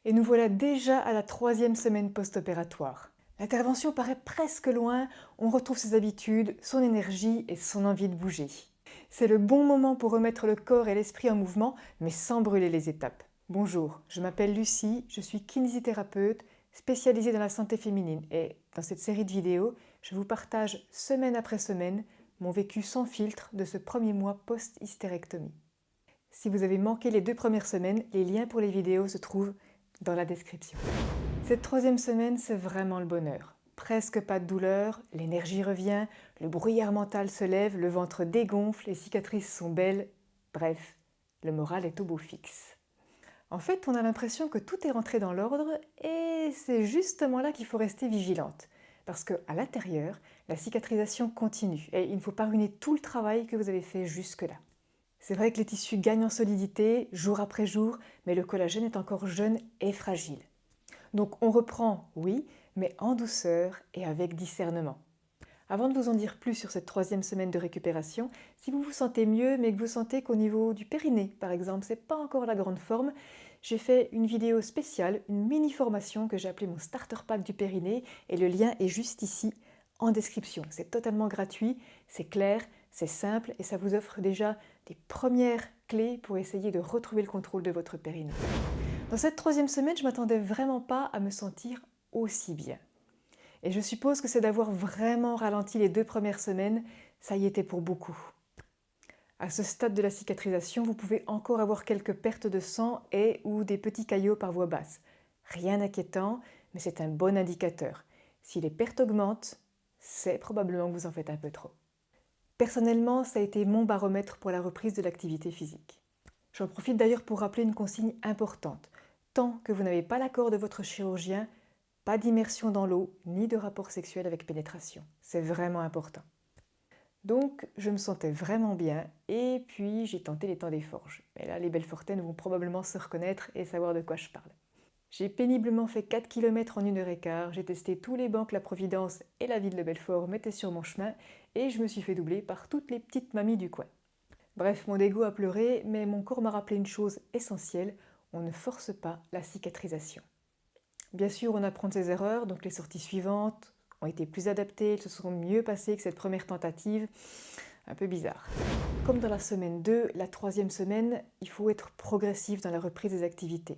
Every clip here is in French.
Et nous voilà déjà à la 3e semaine post-opératoire. L'intervention paraît presque loin, on retrouve ses habitudes, son énergie et son envie de bouger. C'est le bon moment pour remettre le corps et l'esprit en mouvement, mais sans brûler les étapes. Bonjour, je m'appelle Lucie, je suis kinésithérapeute spécialisée dans la santé féminine et dans cette série de vidéos, je vous partage semaine après semaine mon vécu sans filtre de ce premier mois post-hystérectomie. Si vous avez manqué les 2 premières semaines, les liens pour les vidéos se trouvent dans la description. Cette 3e semaine, c'est vraiment le bonheur. Presque pas de douleur, l'énergie revient, le brouillard mental se lève, le ventre dégonfle, les cicatrices sont belles. Bref, le moral est au beau fixe. En fait, on a l'impression que tout est rentré dans l'ordre et c'est justement là qu'il faut rester vigilante. Parce qu'à l'intérieur, la cicatrisation continue et il ne faut pas ruiner tout le travail que vous avez fait jusque-là. C'est vrai que les tissus gagnent en solidité jour après jour, mais le collagène est encore jeune et fragile. Donc on reprend, oui, mais en douceur et avec discernement. Avant de vous en dire plus sur cette 3e semaine de récupération, si vous vous sentez mieux, mais que vous sentez qu'au niveau du périnée, par exemple, c'est pas encore la grande forme, j'ai fait une vidéo spéciale, une mini-formation que j'ai appelée mon Starter Pack du périnée, et le lien est juste ici, en description. C'est totalement gratuit, c'est clair, c'est simple, et ça vous offre déjà des premières clés pour essayer de retrouver le contrôle de votre périnée. Dans cette 3e semaine, je ne m'attendais vraiment pas à me sentir aussi bien. Et je suppose que c'est d'avoir vraiment ralenti les 2 premières semaines, ça y était pour beaucoup. À ce stade de la cicatrisation, vous pouvez encore avoir quelques pertes de sang et ou des petits caillots par voie basse. Rien d'inquiétant, mais c'est un bon indicateur. Si les pertes augmentent, c'est probablement que vous en faites un peu trop. Personnellement, ça a été mon baromètre pour la reprise de l'activité physique. J'en profite d'ailleurs pour rappeler une consigne importante. Tant que vous n'avez pas l'accord de votre chirurgien, pas d'immersion dans l'eau, ni de rapport sexuel avec pénétration. C'est vraiment important. Donc, je me sentais vraiment bien, et puis j'ai tenté les temps des forges. Mais là, les Belfortaines vont probablement se reconnaître et savoir de quoi je parle. J'ai péniblement fait 4 km en 1h15, j'ai testé tous les bancs que la Providence et la ville de Belfort mettaient sur mon chemin, et je me suis fait doubler par toutes les petites mamies du coin. Bref, mon ego a pleuré, mais mon corps m'a rappelé une chose essentielle, on ne force pas la cicatrisation. Bien sûr, on apprend de ses erreurs, donc les sorties suivantes ont été plus adaptées, elles se sont mieux passées que cette première tentative, un peu bizarre. Comme dans la semaine 2, la 3e semaine, il faut être progressif dans la reprise des activités.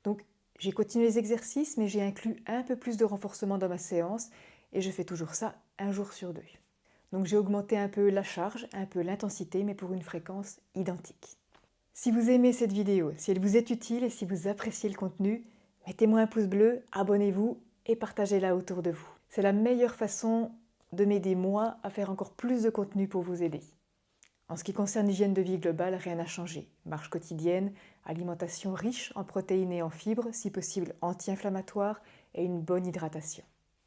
Donc j'ai continué les exercices, mais j'ai inclus un peu plus de renforcement dans ma séance, et je fais toujours ça un jour sur 2. Donc j'ai augmenté un peu la charge, un peu l'intensité, mais pour une fréquence identique. Si vous aimez cette vidéo, si elle vous est utile et si vous appréciez le contenu, mettez-moi un pouce bleu, abonnez-vous et partagez-la autour de vous. C'est la meilleure façon de m'aider moi à faire encore plus de contenu pour vous aider. En ce qui concerne l'hygiène de vie globale, rien n'a changé. Marche quotidienne, alimentation riche en protéines et en fibres, si possible anti-inflammatoire, et une bonne hydratation.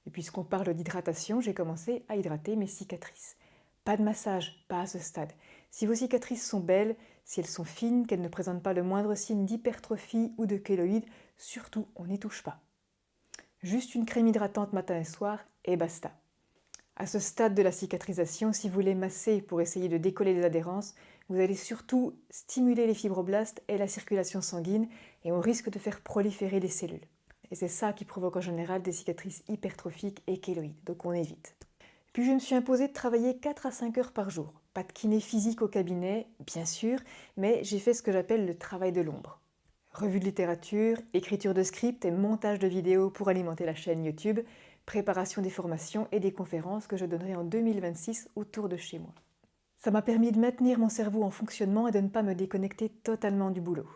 Et puisqu'on parle d'hydratation, j'ai commencé à hydrater mes cicatrices. Pas de massage, pas à ce stade. Si vos cicatrices sont belles, si elles sont fines, qu'elles ne présentent pas le moindre signe d'hypertrophie ou de kéloïde, surtout on n'y touche pas. Juste une crème hydratante matin et soir et basta. À ce stade de la cicatrisation, si vous voulez masser pour essayer de décoller les adhérences, vous allez surtout stimuler les fibroblastes et la circulation sanguine et on risque de faire proliférer les cellules. Et c'est ça qui provoque en général des cicatrices hypertrophiques et kéloïdes, donc on évite. Puis je me suis imposée de travailler 4 à 5 heures par jour. Pas de kiné physique au cabinet, bien sûr, mais j'ai fait ce que j'appelle le travail de l'ombre. Revue de littérature, écriture de script et montage de vidéos pour alimenter la chaîne YouTube, préparation des formations et des conférences que je donnerai en 2026 autour de chez moi. Ça m'a permis de maintenir mon cerveau en fonctionnement et de ne pas me déconnecter totalement du boulot.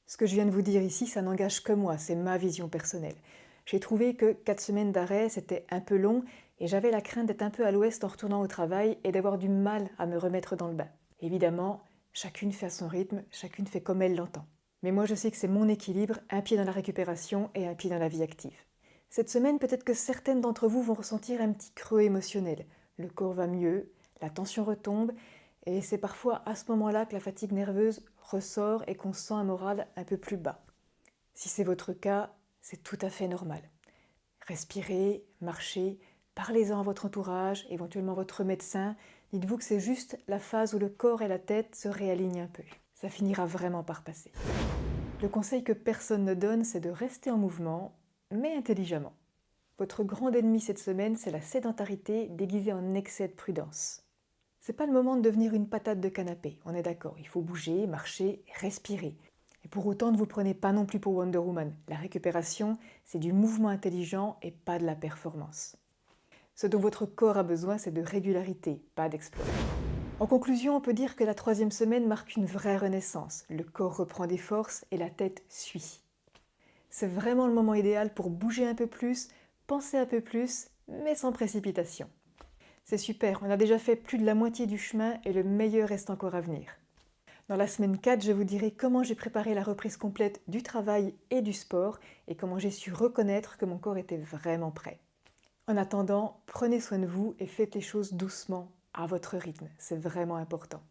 Ce que je viens de vous dire ici, ça n'engage que moi, c'est ma vision personnelle. J'ai trouvé que 4 semaines d'arrêt, c'était un peu long et j'avais la crainte d'être un peu à l'ouest en retournant au travail et d'avoir du mal à me remettre dans le bain. Évidemment, chacune fait à son rythme, chacune fait comme elle l'entend. Mais moi je sais que c'est mon équilibre, un pied dans la récupération et un pied dans la vie active. Cette semaine, peut-être que certaines d'entre vous vont ressentir un petit creux émotionnel. Le corps va mieux, la tension retombe, et c'est parfois à ce moment-là que la fatigue nerveuse ressort et qu'on sent un moral un peu plus bas. Si c'est votre cas, c'est tout à fait normal. Respirez, marchez, parlez-en à votre entourage, éventuellement votre médecin. Dites-vous que c'est juste la phase où le corps et la tête se réalignent un peu. Ça finira vraiment par passer. Le conseil que personne ne donne, c'est de rester en mouvement, mais intelligemment. Votre grand ennemi cette semaine, c'est la sédentarité déguisée en excès de prudence. C'est pas le moment de devenir une patate de canapé, on est d'accord, il faut bouger, marcher, respirer. Et pour autant, ne vous prenez pas non plus pour Wonder Woman. La récupération, c'est du mouvement intelligent et pas de la performance. Ce dont votre corps a besoin, c'est de régularité, pas d'exploit. En conclusion, on peut dire que la troisième semaine marque une vraie renaissance. Le corps reprend des forces et la tête suit. C'est vraiment le moment idéal pour bouger un peu plus, penser un peu plus, mais sans précipitation. C'est super, on a déjà fait plus de la moitié du chemin et le meilleur reste encore à venir. Dans la semaine 4, je vous dirai comment j'ai préparé la reprise complète du travail et du sport et comment j'ai su reconnaître que mon corps était vraiment prêt. En attendant, prenez soin de vous et faites les choses doucement, à votre rythme, c'est vraiment important.